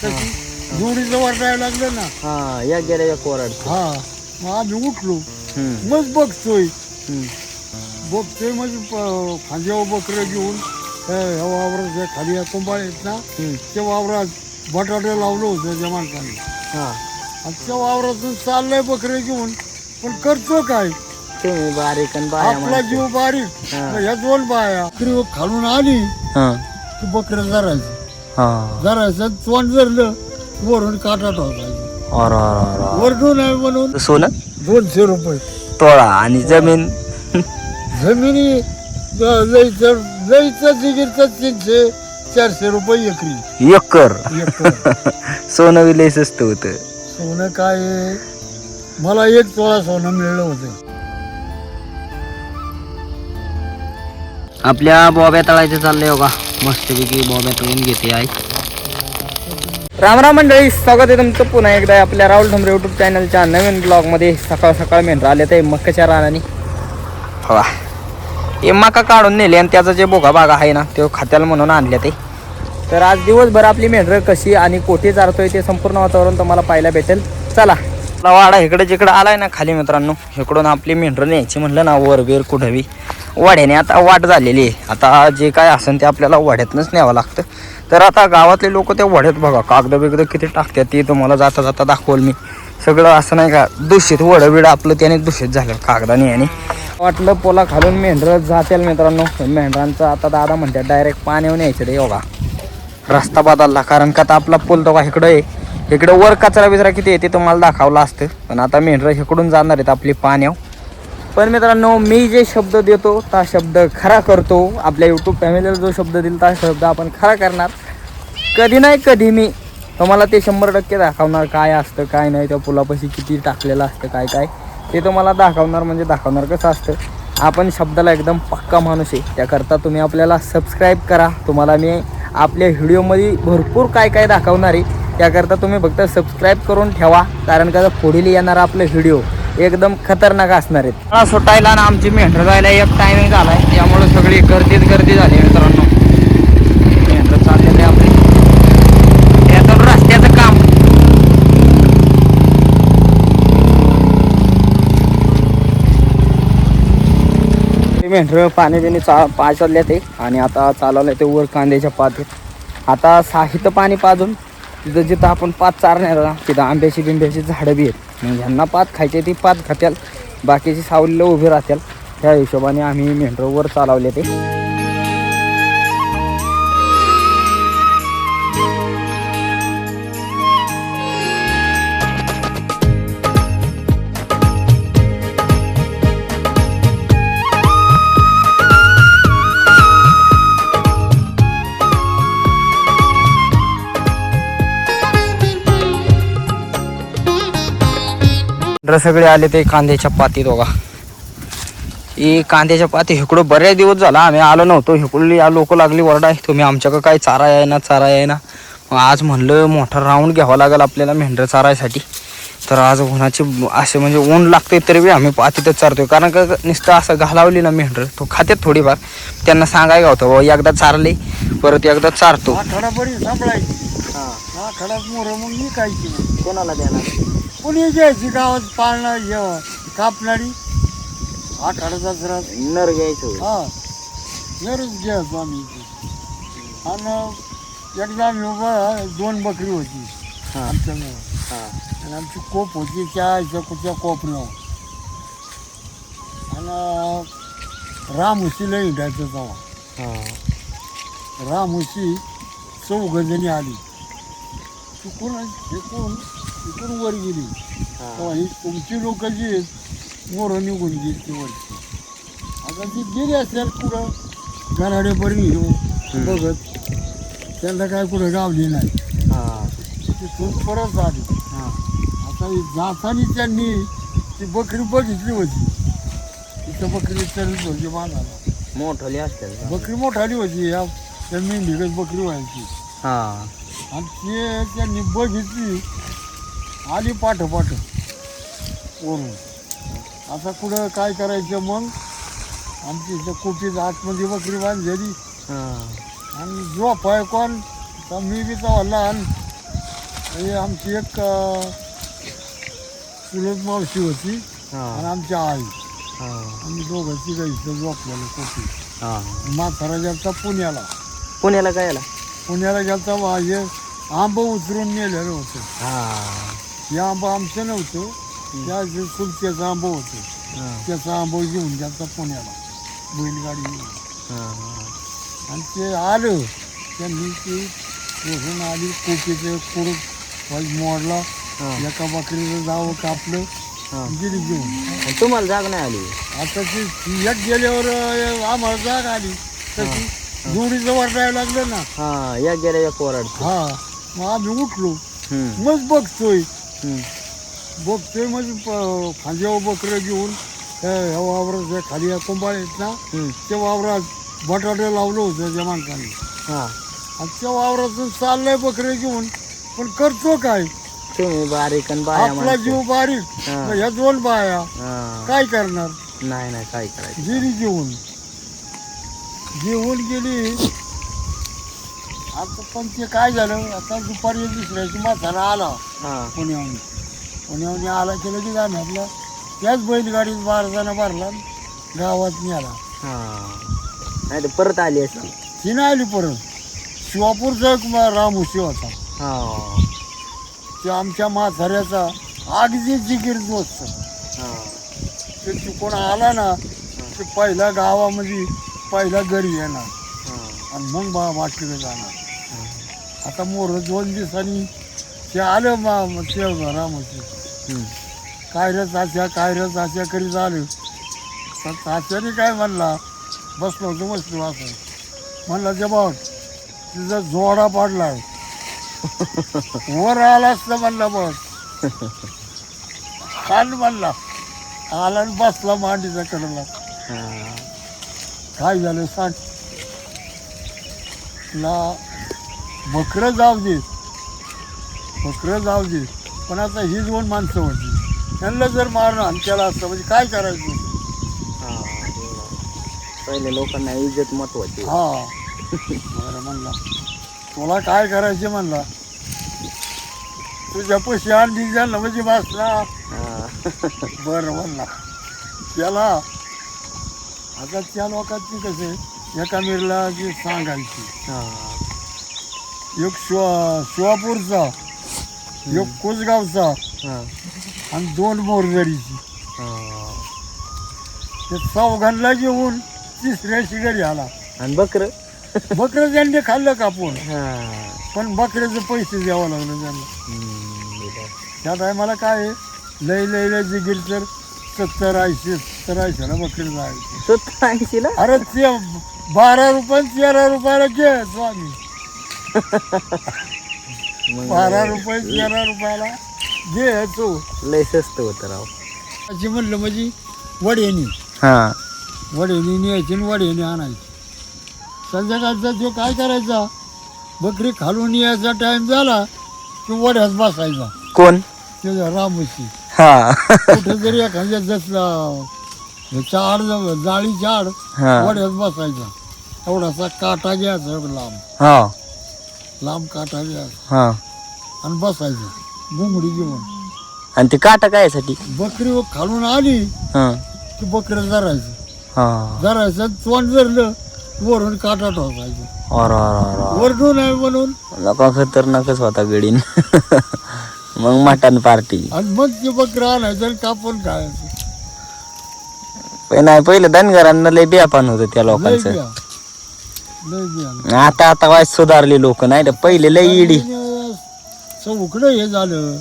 तशी जोडीचं वरडायला लागलं ना. हा या गेल्या एक ओरड. हा मग आम्ही उठलो. मग बघतोय म्हणजे खांद्यावर बकरं घेऊन ह्या वावराच्या खाली कुंभाळ आहेत ना, त्या वावरात बटाटे लावलं होतं त्या माणसाने. आणि त्या वावरातून चाललंय बकरे घेऊन, पण करतो काय, तुम्ही बारीक आणि आपला जीव बारीक. ह्या 2 बाया खालून आली की बकऱ्या जरायचं तोंड जरलं वरून काटा ठोकायचं. वरडून आहे म्हणून सोनं 200 रुपये तोळा आणि जमीन जमिनी लईच जिगीरच 300-400 रुपये एकरी. एकर सोनं विलय स्वस्त होत. सोनं काय मला 1 तोळा सोनं मिळलं होतं. आपल्या बॉब्या तळायचं चाललंय बघा, मस्तपैकी बॉब्या तळून घेते आहे. राम राम मंडळी, स्वागत आहे तुमचं पुन्हा एकदा आपल्या राहुल ठोंबरे यूट्यूब चॅनलच्या नवीन ब्लॉगमध्ये. सकाळ सकाळ मेंढरा आले ते मक्काच्या रानाने. हवा हे मका काढून नेले आणि त्याचा जे बोगा बागा आहे ना तो खात्याला म्हणून आणले ते. तर आज दिवसभर आपली मेंढरं कशी आणि कोठे चारतोय ते संपूर्ण वातावरण तुम्हाला पाहायला भेटेल. चला वाडा इकडे जिकडे आलाय ना खाली मित्रांनो, इकडून आपली मेंढरं न्यायची म्हणलं ना वर बीर कुठंबी वाड्याने आता वाट झालेली आहे. आता जे काय असेल ते आपल्याला वाड्यातनंच न्यावं लागतं. तर आता गावातले लोक त्या वाड्यात बघा कागद बिगद किती टाकतात ते तुम्हाला जाता जाता दाखवल मी. सगळं असं नाही का दूषित वडं बिडं आपलं त्याने दूषित झालं कागदाने. आणि वाटलं पोला खालून मेंढरं जातील मित्रांनो. मेंढरांचं आता दादा म्हणतात डायरेक्ट पाण्यावर न्यायचं ते योगा. रस्ता बदलला कारण का आता आपला पूल तो का इकडं आहे, इकडं वर कचरा बिचरा किती आहे ते तुम्हाला दाखवलं असतं. पण आता मेंढरं इकडून जाणार आहेत आपली पाण्यावर. पण मित्रांनो मी जे शब्द देतो ता शब्द खरा करतो. आपल्या यूट्यूब फॅमिलीला जो शब्द दिला ता शब्द आपण खरा करणार. कधी नाही कधी मी तुम्हाला ते 100% दाखवणार काय असतं काय नाही, त्या पुलापाशी किती टाकलेलं असतं काय काय ते तुम्हाला दाखवणार. म्हणजे दाखवणार कसं असतं, आपण शब्दाला एकदम पक्का माणूस आहे. त्याकरता तुम्ही आपल्याला सबस्क्राईब करा. तुम्हाला मी आपल्या व्हिडिओमध्ये भरपूर काय काय दाखवणार आहे. त्याकरता तुम्ही फक्त सबस्क्राईब करून ठेवा, कारण का पुढील येणारा आपलं व्हिडिओ एकदम खतरनाक असणार आहेत. मला सुटायला ना आमची मेंढरं जायला एक टायमिंग झाला आहे, त्यामुळे सगळी गर्दी झाली मित्रांनो. मेंढरं चाललेले आपले त्यातून रस्त्याचं काम. मेंढरं पाणी बिणी पाजले ते आणि आता चालवलं ते वर कांद्याच्या पातीत. आता साहित्य पाणी पाजून तिथं जिथं आपण पात चारणार ना तिथं आंब्याची बिंब्याची झाडं बी आहेत. मग ह्यांना पात खायचे ती पात खात्याल, बाकीची सावलीला उभी राहत्याल. त्या हिशोबाने आम्ही मेंढरं वर चालवले ते. सगळे आले ते कांद्याच्या पातीत बघा. ही कांद्याच्या पाती इकडं बऱ्याच दिवस झाला आम्ही आलो नव्हतो. इकडली लोक लागली वरडाय तुम्ही आमच्याकडं काय चारा आहे ना. मग आज म्हणलं मोठा राऊंड घ्यावा लागेल आपल्याला मेंढरं चारायसाठी. तर आज उन्हाची असे म्हणजे ऊन लागते तरी बी आम्ही पातीतच चारतोय, कारण का नुसतं असं घालावली ना मेंढरं तो खात्यात थोडीफार. त्यांना सांगायला होतं बाबा एकदा चारले परत एकदा चारतो. कोणाला देणार, कोणी घ्यायची गावात पाळणार कापणारी आठवड्याचा जरा नर घ्यायचो. हा नरच घ्यायचो आम्ही. आणि एकदा 2 बकरी होती आमच्याजवळ आणि आमची कोप होती त्या कोपऱ्यावर. आणि रामउशीला हिंडायचं तेव्हा. रामउशी 4 जणी आली. इकडून वर गेली तेव्हा ही तुमची लोक जी मोरं निघून गेली ती वरची. आता ती गेली असेल कुठं गराडेपर्यंत घेऊन बघत, त्यांना काय कुठं गावली नाही. तिथून परत आली. आता जाताना त्यांनी ती बकरी बघितली होती. तिथं बकरी चरत होती बांधाला. मोठाली असते बकरी मोठाली होती. त्या मेंढीगत बकरी व्हायची. आणि ते त्यांनी बघितली आली पाठ वरून. आता कुठं काय करायचं, मग आमची इथं कुठीच आतमध्ये बकरी बांधलेली आणि झोपाय कोण तर मी बी तेव्हा लहान हे आमची एक चुलत मावशी होती आणि आमची आई. आम्ही दोघं तिघं इथं झोपलेलो कोटी. म्हातारा गेलता पुण्याला. पुण्याला काय आला? पुण्याला गेलता हे आंबा उतरून नेलेलं होतं. हे आंबा आमचं नव्हतं, त्या चुलत्याचं आंबा होतं. त्याचा आंबा घेऊन गेलता पुण्याला बैलगाडी घेऊन. आणि ते आलं, त्यांनी ते रोजून आली, कोटीचं कुरूप मोडला, एका बकरीचं जावं कापलं, गेली घेऊन. तुम्हाला जाग नाही आली? आता ती एक गेल्यावर आम्हाला जाग आली, तशी जोडीचं वरडायला लागलं ना. या गेल्या एक वरड. मग आम्ही उठलो, मग बघतोय मग खांद्यावर बकरं घेऊन ह्या वावराच्या खाली या कुंभाळ आहेत ना, त्या वावरात बटाटे लावलं होतं त्या माणसाने. आणि त्या वावरातून चाललंय बकरे घेऊन, पण करतो काय? तुम्ही बारीक आपला जीव बारीक, ह्या दोन बाया काय करणार? नाही काय करायचं. गेली घेऊन गेली. आता पण ते काय झालं, आता दुपारी दुसऱ्याची म्हातारा आला पुण्याहून आला, केलं की जाणं आपलं त्याच बैलगाडीत 12 जण भरला, गावात नेला. नाही तर परत आली असती. ती नाही आली परत. शिवापूरचा एक रामोशी होता, ते आमच्या म्हाताऱ्याचा अगदी जिगीर दोस्त. ते चुकून आला ना, ते पहिल्या गावामध्ये पहिल्या घरी येणार आणि मग बाटलीला जाणार. आता मोर 2 दिवसांनी ते आलं ते रामोशी. काय रे तात्या करीत आलं. तर तात्याने काय म्हणला, बसलो असं म्हणलं, ते बघ तिचा जोडा पाडलाय, वर आला असतं म्हणला, बघ खान म्हणला. आला आणि बसला मांडीचा कडला. काय झालं सांग ना. बकरं जाऊ दे, पण आता ही 2 माणसं होती, त्यांना जर मारणं आणि केला असतं म्हणजे काय करायचं? पहिले लोकांना इज्जत महत्वाची. बरं म्हणला, तुला काय करायचे म्हणला, तुझ्या पैसे आणली झालं म्हणजे बसला. बरं म्हणला. त्याला आता त्या लोकांची कसे एका मिरला जी सांगायची, एक शिवापूरचा, एक कोसगावचा आणि 2 मोरजरीची. ते चौघांना घेऊन तिसऱ्याशी घरी आला. आणि बकरं त्यांनी खाल्लं कापून, पण बकऱ्याचे पैसे द्यावं लागलं त्यांना. त्या टायमाला काय लय जिगीर तर 70-80 ना बकरी जायची. 70-80? अरे ते 12 रुपये 13 रुपयाला घ्यायचो आम्ही. 12 रुपये 13 रुपयाला घ्यायचो. लय स्वस्त होतं राव. अशी म्हणलं म्हणजे वड्यानी न्यायची आणि वड्यानी आणायची. संध्याकाळचा जो काय करायचा, बकरी खालून यायचा टाइम झाला की वड्यात बसायचा. कोण? ते रामोशी. कुठे जरी एखाद्या जसला जाळी झाड वड्यात बसायचा. थोडासा काटा घ्यायचा, लांब काटा घ्यायचा आणि बसायचं घुंगडी घेऊन. आणि ते काटा काय साठी? बकरी खालून आली की बकरी धरायचं, तोंड धरलं वरून काटा ठोकायचं. वरडू नाही म्हणून. लोका खतरनाकच होता गडीन. मग मटण पार्टी. आणि मग ते बकरं आणायचं कापून खायचं. नाही पहिलं धनगरांना लय बेपान होतं त्या लोकांचं. आता वाईट सुधारले लोक, नाही तर पहिले लय इडी. सगळं हे झालं.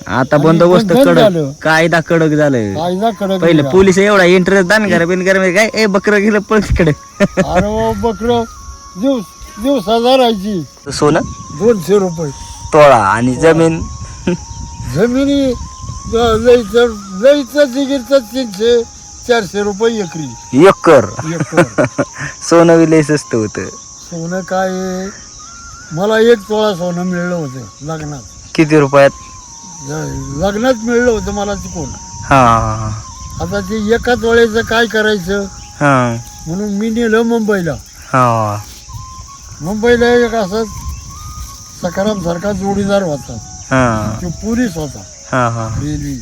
आता बंदोबस्त कडक, कायदा कडक झालं. पहिले पोलीस एवढा इंटरेस्ट धनगर बिनगर काय, ए बकरं गेलं पण तिकडे. अरे बकरं दिवसा धरायची. सोनं 200 रुपये तोळा आणि जमीन लईचं जिगीरचं 300-400 रुपये एकरी. एकर सोनं बी लय स्वस्त होतं. सोनं काय, मला 1 तोळा सोनं मिळलं होतं लग्नात. किती रुपयात? लग्नात मिळलं होतं मला तिकून. आता ते 1 तोळ्याचं काय करायचं म्हणून मी नेलं मुंबईला. मुंबईला एक असंच सकाराम सारखा जोडीदार होता. हा तो पोलीस होता हा हा रेल्वे.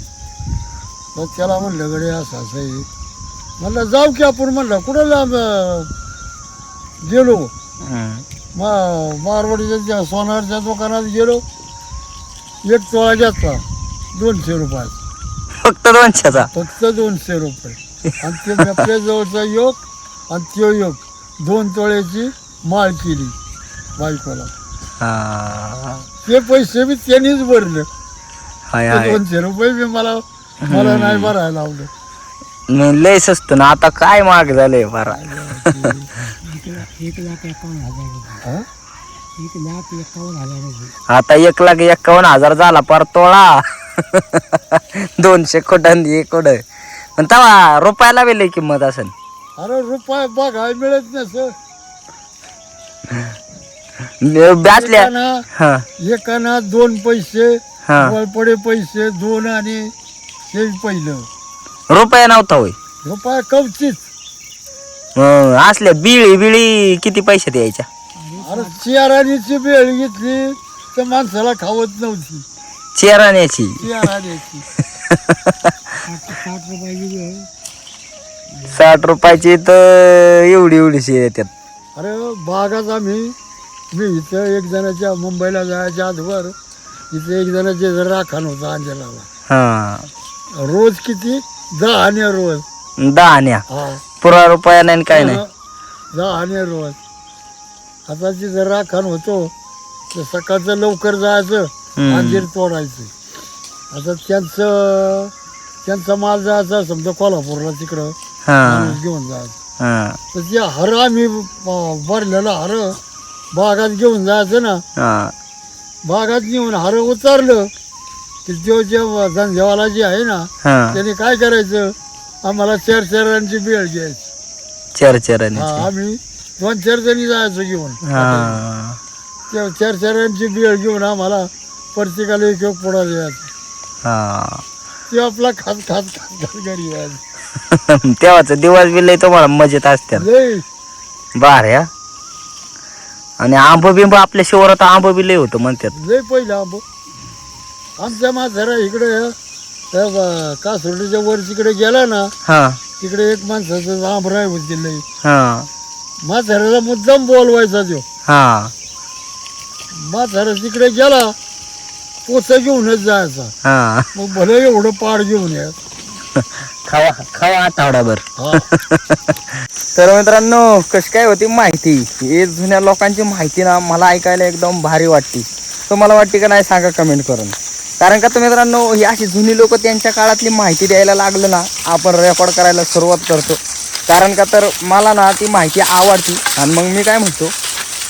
तर त्याला म्हणलं गडे असं असं आहे. म्हणलं जाऊ की आपण. म्हणलं कुठं लांब गेलो. मारवाडीच्या सोनारच्या दुकानात गेलो. एक तोळा घेतला 200 रुपयात. फक्त 200चा. फक्त 200 रुपये. आणि ते आपल्या जवळचा योग आणि तो योग 2 तोळ्याची माळ केली बायकोला. हा ते पैसे बी त्यांनीच भरले. हाय ते हाय 200 रुपये बी मला नाही भरायला लावलं. लय स्वस्त ना. आता काय महाग झालंय फारा. 1,51,000. आता 1,51,000 झाला पर तोळा. 200 कोटांनी 1 कोड. पण तेव्हा रुपयाला वेळ किंमत असेल. अरे रुपये बघाय मिळत नसं. ब्यातल्या हा एकाना 2 पैसे हा वळपडे पैसे 2 आणि हे पहिलं रुपया नव्हता होय. रुपया कवचीच. असल्या बिळी बिळी किती पैसे द्यायच्या. अरे चिराणीची बेळ घेतली तर माणसाला खावत नव्हती. चेराण्याची. चिराणीची 60 रुपयाची तर एवढी एवढीशी येतात. अरे बागात मी इथं एक जणाच्या मुंबईला जायच्या आधवर इथं एक जणाचे जर राखण होतं अंजनाला. हा रोज किती 10 आणे रोज. 10 आण्या. हा पुरा रुपया नाही काय नाही. 10 आणे रोज. आता तिथं राखण होतो तर सकाळचं लवकर जायचं अंजीर तोडायचं. आता त्यांचा माल जायचा समजा कोल्हापूरला तिकडं माणूस घेऊन जायचं. तर ते हर आम्ही भरलेलं हर बागात घेऊन जायचं ना. बागात नेऊन हर उतरलं की जो जे धंदेवाला जे आहे ना त्याने काय करायचं आम्हाला 4 चरांची बेळ घ्यायची. 4 चरांची. आम्ही 2-4 जणी जायचो घेऊन. त्या 4 चरांची बेळ घेऊन आम्हाला प्रत्येकाला एक पुढा द्यायचा. ते आपला खात खात खात खात घरी यायचं. तेव्हाच दिवस बी लय तुम्हाला मजेत असतात. लय बाऱ्या आणि आंब बिंब आपल्या शिवारात आंब बी लय होतं म्हणतात. लय पहिला आंबो आमच्या म्हातारा इकडे कासोडीच्या वर तिकडे गेला ना. तिकडे एक माणसाचं आंब राय होते लय. म्हाताऱ्याला मुद्दाम बोलवायचा तो. म्हातारा तिकडे गेला पोचा घेऊनच जायचा. मग भले एवढं पाड घेऊन या खावा खावा आठवडाभर. हा तर मित्रांनो कशी काय होती माहिती. हे जुन्या लोकांची माहिती ना मला ऐकायला एकदम भारी वाटते. तुम्हाला वाटते का नाही सांगा कमेंट करून. कारण का तर मित्रांनो ही अशी जुनी लोक त्यांच्या काळातली माहिती द्यायला लागलं ना आपण रेकॉर्ड करायला सुरुवात करतो. कारण का तर मला ना ती माहिती आवडती. आणि मग मी काय म्हणतो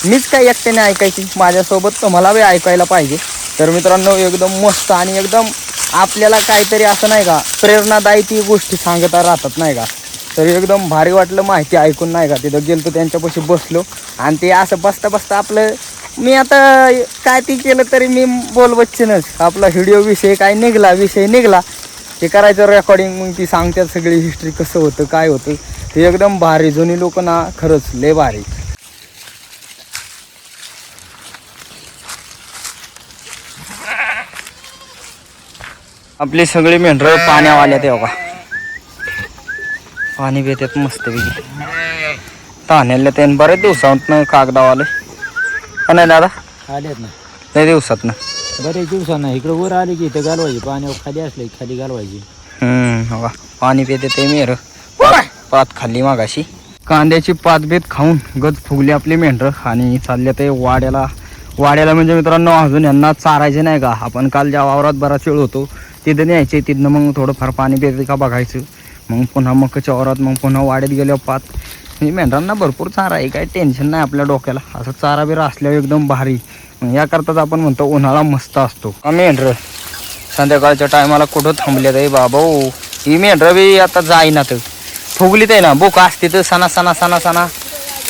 मीच काय एकट्याने ऐकायची माझ्यासोबत तुम्हाला बी ऐकायला पाहिजे. तर मित्रांनो एकदम मस्त आणि एकदम आपल्याला काहीतरी असं नाही का प्रेरणादायी ती गोष्टी सांगत राहतात नाही का. तर एकदम भारी वाटलं माहिती ऐकून नाही का. तिथं गेलो त्यांच्यापाशी बसलो आणि ते असं बसता बसता आपलं मी आता काय ती केलं तरी मी बोलवच्चनच आपला व्हिडिओ विषय काय विषय निघला ते करायचं रेकॉर्डिंग. मग ती सांगतात सगळी हिस्ट्री कसं होतं काय होतं ते एकदम भारी. जुनी लोक ना खरंच लय भारी. आपली सगळी मेंढरं पाण्यावाल्या ते बघा पाणी पितात मस्तपैकी. ताण्याला त्यानं बरेच दिवसात कागदावाले नाही दादा आलेत ना लय दिवसात ना बरेच दिवसांना इकडे वर आले की इथं घालवायची पाण्यावर खाली असले खाली घालवायची. बघा पाणी पिते ते मेर पात खाल्ली मागाशी. कांद्याची पातबीत खाऊन गज फुगली आपली मेंढरं आणि चालले ते वाड्याला म्हणजे मित्रांनो अजून यांना चारायचे नाही का. आपण काल ज्या वावरात बराच वेळ होतो तिथं न्यायचे. तिथनं मग थोडंफार पाणी पिते का बघायचं. मग पुन्हा मकाच्या वावरात मग पुन्हा वाड्यात गेल्यावर पात. मेंढरांना भरपूर चारा आहे काही टेन्शन नाही आपल्या डोक्याला. असं चारा बिरा असल्यावर एकदम भारी. याकरताच आपण म्हणतो उन्हाळा मस्त असतो. मेंढरं संध्याकाळच्या टायमाला कुठं थांबले ते बाबा. ही मेंढरं बी आता जाईना तर फुगलीत आहे ना. बोका असते तर सणा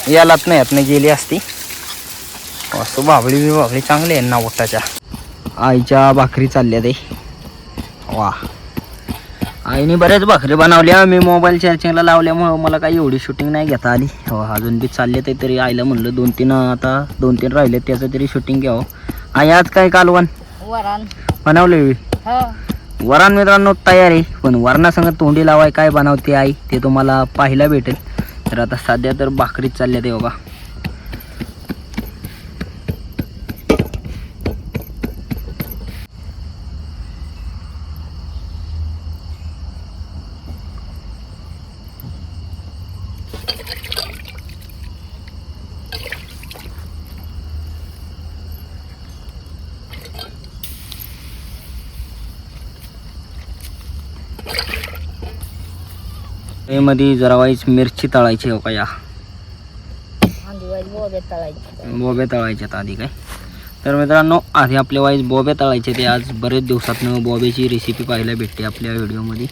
यालाच नाही यातनं गेली असती. असतो बाबळी चांगली आहे नावटाच्या. आईच्या भाकरी चालल्या ते वा. आईने बऱ्याच भाकरी बनवल्या. मी मोबाईल चार्जिंगला लावल्यामुळं मला काही एवढी शूटिंग नाही घेता आली. हो अजून बी चालले ते तरी आईला म्हणलं 2-3 राहिले त्याचं तरी शूटिंग घ्यावं. आई आज काय कालवण वरण बनवले हो वरण मित्रांनो तयार आहे. पण वरणासंग तोंडी लावाय काय बनवते आई ते तुम्हाला पाहायला भेटेल. तर आता सध्या तर भाकरीच चालल्या ते बघा. मध्ये जरा वाईच मिरची तळायची हो का या बोबे तळायचे बोबे तळायच्यात आधी काय. तर मित्रांनो आधी आपल्या वाईज बोबे तळायचे ते आज बरेच दिवसातनं बोब्याची रेसिपी पाहायला भेटते आपल्या व्हिडिओमध्ये.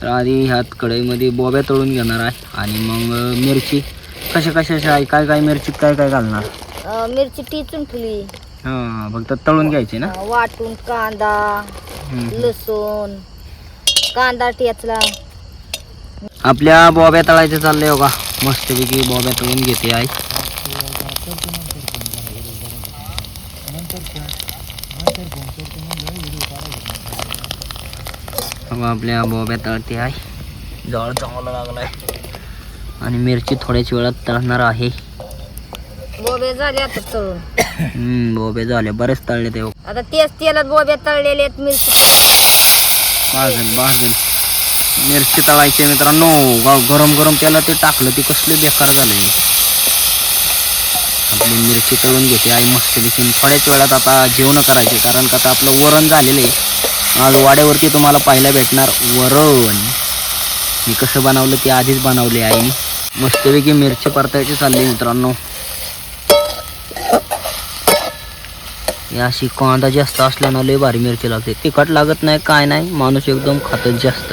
तर आधी ह्यात कढईमध्ये बोबे तळून घेणार आहे आणि मग मिरची कशा आहे काय काय मिरची काय काय घालणार. मिरची टिचून ठेवली हां फक्त तळून घ्यायची ना. वाटून कांदा लसूण कांदा टेचला. आपल्या बोब्या तळायचं चाललंय बघा. मस्तपैकी बोब्या तळून घेते आहे. आपल्या बोब्या तळते आहे. जवळ चांगला लागलाय आणि मिरची थोड्याच वेळात तळणार आहे. बोबे झाले आता तळून. बोबे झाले बरेच तळले ते. आता तेच तेलात बोबे तळलेले आहेत. मिरची भाजल मिरची तळायची मित्रांनो. गरम गरम तेला ते टाकलं ते कसले बेकार झाले. आपली मिरची तळून घेते आई मस्तपैकी. थोड्याच वेळात आता जेवण करायचे कारण का आता आपलं वरण झालेलं आहे. आज वाड्यावरती तुम्हाला पाहायला भेटणार वरण. मी कसं बनवलं ते आधीच बनवले आईने. मस्तपैकी मिरची परतायची चालली मित्रांनो. या अशी कांदा जास्त असल्यानं लय भारी मिरची लागते. तिखट लागत नाही काय नाही माणूस एकदम खातच जास्त.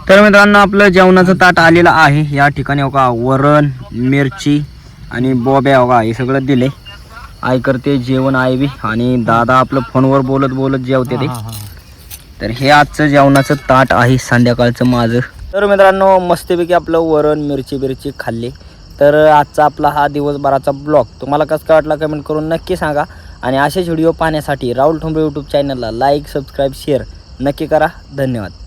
तर मित्रांनो आपलं जेवणाचं ताट आलेलं आहे. या ठिकाणी हो का वरण मिरची आणि बोब्या हो का हे सगळं दिले. आई करते जेवण आई बी आणि दादा आपलं फोनवर बोलत बोलत जेवते ते. तर हे आजचं जेवणाचं ताट आहे संध्याकाळचं माझं. तर मित्रांनो मस्तपैकी आपलं वरण मिरची खाल्ली. तर आजचा आपला हा दिवसभराचा ब्लॉग तुम्हाला कसं काय वाटला कमेंट करून नक्की सांगा. आणि असेच व्हिडिओ पाहण्यासाठी राहुल ठोंबरे यूट्यूब चॅनलला लाईक सबस्क्राईब शेअर नक्की करा. धन्यवाद.